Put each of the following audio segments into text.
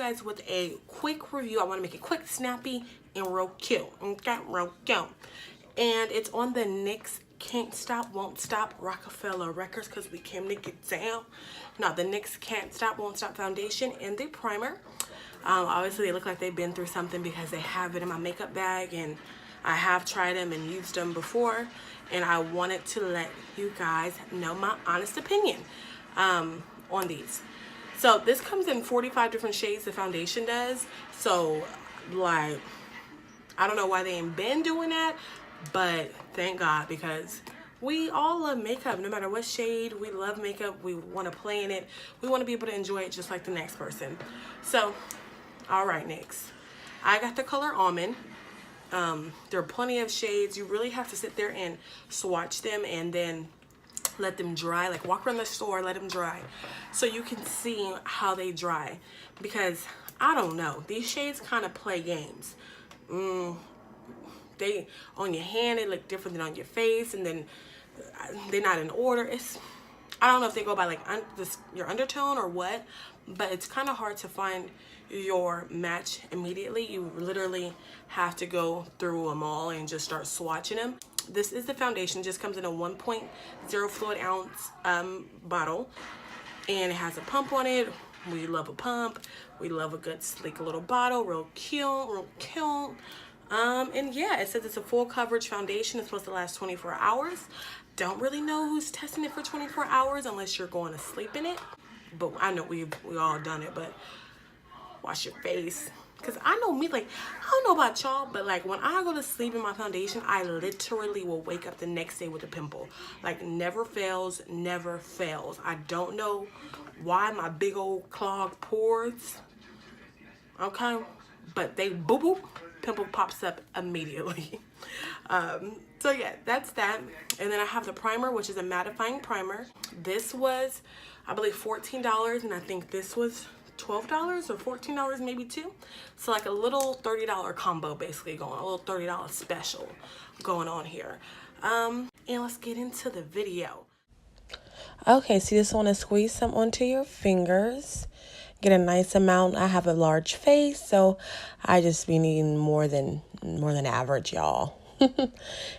guys with a quick review. I want to make it quick, snappy, and real cute. Okay, real cute. And it's on the NYX Can't Stop, Won't Stop Rockefeller Records, because we came to get down. Now, the NYX Can't Stop, Won't Stop foundation and the primer. Obviously, they look like they've been through something because they have it in my makeup bag, and I have tried them and used them before, and I wanted to let you guys know my honest opinion on these. So this comes in 45 different shades, the foundation does. So, like, I don't know why they ain't been doing that, but thank God, because we all love makeup. No matter what shade, we love makeup. We want to play in it. We want to be able to enjoy it just like the next person. So, all right, NYX. I got the color Almond. There are plenty of shades. You really have to sit there and swatch them and then let them dry. Like, walk around the store, let them dry, so you can see how they dry. Because I don't know, these shades kind of play games. They on your hand, they look different than on your face, and then they're not in order. I don't know if they go by like your undertone or what, but it's kind of hard to find your match immediately. You literally have to go through them all and just start swatching them. This is the foundation. Just comes in a 1.0 fluid ounce bottle, and it has a pump on it. We love a pump. We love a good sleek little bottle. Real cute, real cute. And yeah, it says it's a full coverage foundation. It's supposed to last 24 hours. Don't really know who's testing it for 24 hours unless you're going to sleep in it. But I know we all done it, but wash your face. Because I know me, like, I don't know about y'all, but like when I go to sleep in my foundation, I literally will wake up the next day with a pimple. Like, never fails, never fails. I don't know why my big old clogged pores, okay, but they boop boop, pimple pops up immediately. So yeah, that's that. And then I have the primer, which is a mattifying primer. This was, I believe, $14, and I think this was $12 or $14, maybe too. So like a little $30 combo basically going, a little $30 special going on here. And let's get into the video. Okay, so you just want to squeeze some onto your fingers. Get a nice amount. I have a large face, so I just be needing more than average, y'all. You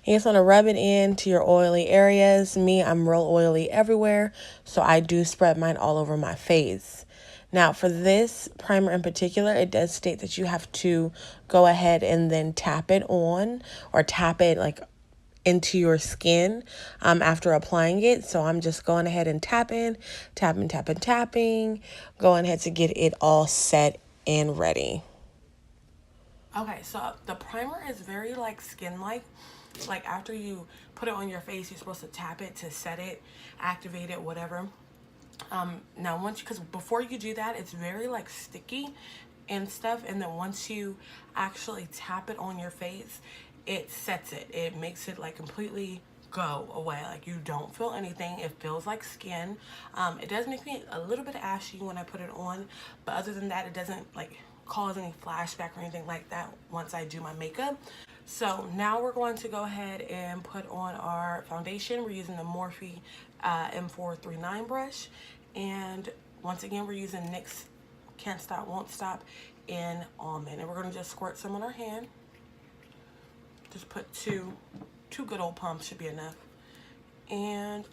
just want to rub it into your oily areas. Me, I'm real oily everywhere, so I do spread mine all over my face. Now, for this primer in particular, it does state that you have to go ahead and then tap it on, or tap it like into your skin after applying it. So I'm just going ahead and tapping, going ahead to get it all set and ready. Okay, so the primer is very like skin-like. Like, after you put it on your face, you're supposed to tap it to set it, activate it, whatever. Now because before you do that, it's very like sticky and stuff, and then once you actually tap it on your face, it sets it. It makes it like completely go away. Like, you don't feel anything. It feels like skin. It does make me a little bit ashy when I put it on, but other than that, it doesn't like cause any flashback or anything like that once I do my makeup. So now we're going to go ahead and put on our foundation. We're using the Morphe M439 brush, and once again we're using NYX Can't Stop, Won't Stop in Almond, and we're going to just squirt some on our hand. Just put two good old pumps should be enough. And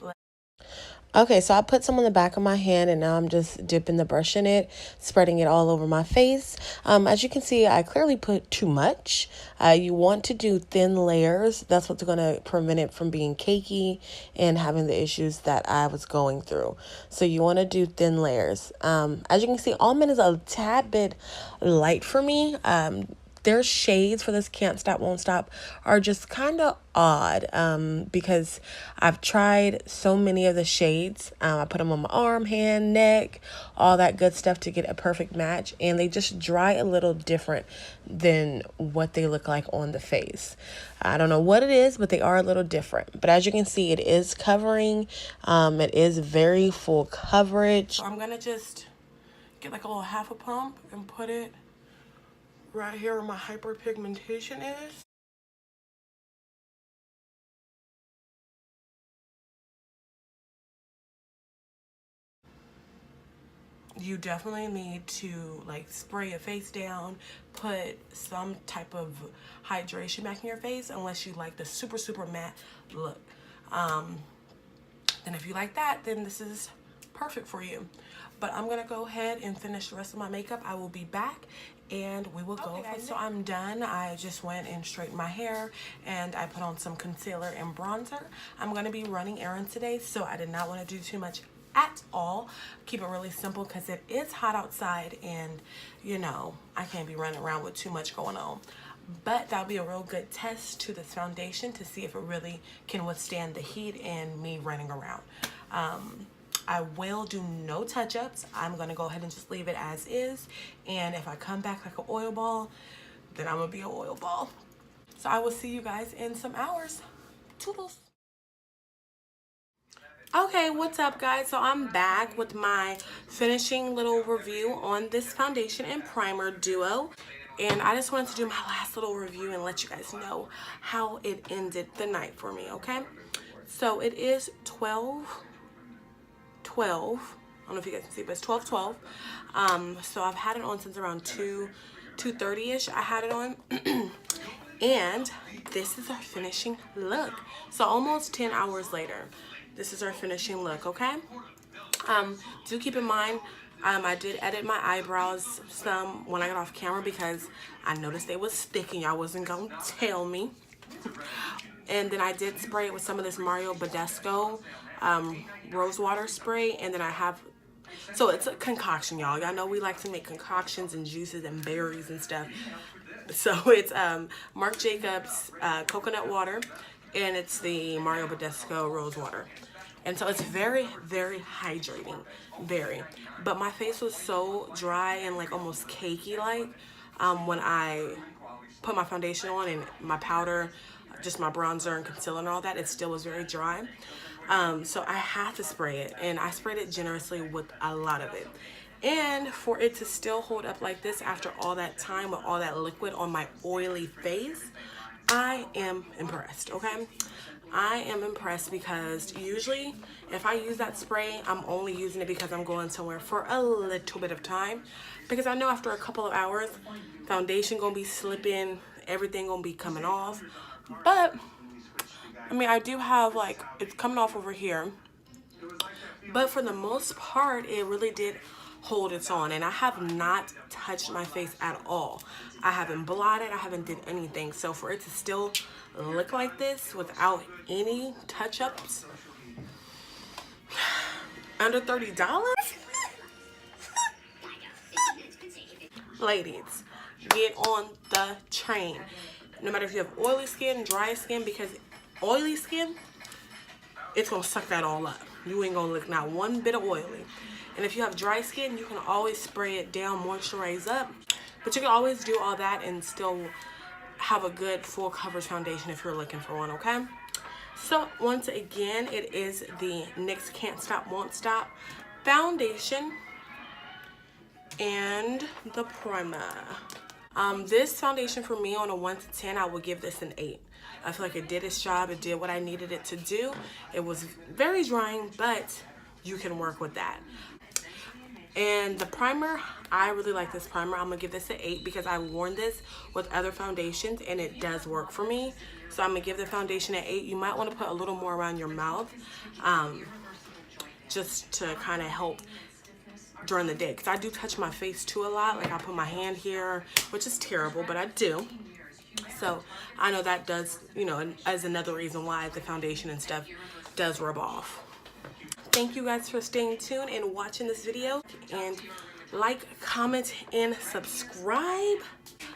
okay, so I put some on the back of my hand, and now I'm just dipping the brush in it, spreading it all over my face. As you can see, I clearly put too much. You want to do thin layers. That's what's going to prevent it from being cakey and having the issues that I was going through. So you want to do thin layers. As you can see, Almond is a tad bit light for me. Their shades for this Can't Stop, Won't Stop are just kind of odd because I've tried so many of the shades. I put them on my arm, hand, neck, all that good stuff to get a perfect match, and they just dry a little different than what they look like on the face. I don't know what it is, but they are a little different. But as you can see, it is covering. It is very full coverage. So I'm going to just get like a little half a pump and put it right here where my hyperpigmentation is. you definitely need to like spray your face down, put some type of hydration back in your face, unless you like the super matte look. And if you like that, then this is perfect for you. But I'm gonna go ahead and finish the rest of my makeup. I will be back and we will go. Okay, guys, so I'm done. I just went and straightened my hair and I put on some concealer and bronzer. I'm gonna be running errands today, so I did not want to do too much at all. Keep it really simple because it is hot outside and you know I can't be running around with too much going on. But that'll be a real good test to this foundation to see if it really can withstand the heat and me running around. I will do no touch-ups. I'm gonna go ahead and just leave it as is, and if I come back like an oil ball, then I'm gonna be an oil ball. So I will see you guys in some hours. Toodles. Okay, what's up guys? So I'm back with my finishing little review on this foundation and primer duo. And I just wanted to do my last little review and let you guys know how it ended the night for me, okay? So it is 12:12. I don't know if you guys can see, but it's 12:12. So I've had it on since around 2:30ish. I had it on. And this is our finishing look. So almost 10 hours later, this is our finishing look, okay? Do keep in mind, I did edit my eyebrows some when I got off camera because I noticed they was thick and y'all wasn't gonna tell me. And then I did spray it with some of this Mario Badescu rose water spray, and then I have, so it's a concoction, y'all. Y'all know we like to make concoctions and juices and berries and stuff. So it's Marc Jacobs coconut water, and it's the Mario Badescu rose water. And so it's very hydrating, very. But my face was so dry and like almost cakey like when I put my foundation on and my powder, just my bronzer and concealer and all that, it still was very dry. So I had to spray it, and I sprayed it generously with a lot of it. And for it to still hold up like this after all that time with all that liquid on my oily face, I am impressed, okay? I am impressed because usually if I use that spray, I'm only using it because I'm going somewhere for a little bit of time, because I know after a couple of hours, foundation gonna be slipping, everything gonna be coming off. But I mean, I do have like, it's coming off over here, but for the most part, it really did hold its own, and I have not touched my face at all. I haven't blotted, I haven't did anything. So for it to still look like this without any touch-ups, under $30? Ladies, get on the train. No matter if you have oily skin, dry skin, because oily skin, it's gonna suck that all up. You ain't gonna look not one bit of oily. And if you have dry skin, you can always spray it down, moisturize up. But you can always do all that and still have a good full coverage foundation if you're looking for one, okay? So once again, it is the NYX Can't Stop, Won't Stop foundation and the primer. This foundation for me on a 1 to 10, I would give this an 8. I feel like it did its job. It did what I needed it to do. It was very drying, but you can work with that. And the primer, I really like this primer. I'm gonna give this an 8 because I've worn this with other foundations and it does work for me. So I'm gonna give the foundation an 8. You might want to put a little more around your mouth, just to kind of help during the day, because I do touch my face too a lot. Like I put my hand here, which is terrible, but I do. So I know that does, you know, as another reason why the foundation and stuff does rub off. Thank you guys for staying tuned and watching this video, and like, comment, and subscribe.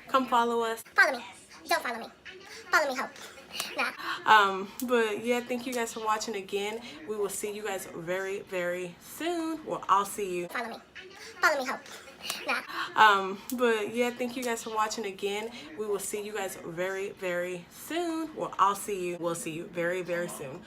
Come follow us. Follow me. Don't follow me. Follow me, hope. Nah. But yeah, thank you guys for watching again. We will see you guys very soon. Well, I'll see you. Follow me. Follow me, hope. Nah. But yeah, thank you guys for watching again. We will see you guys very soon. Well, I'll see you. We'll see you very soon.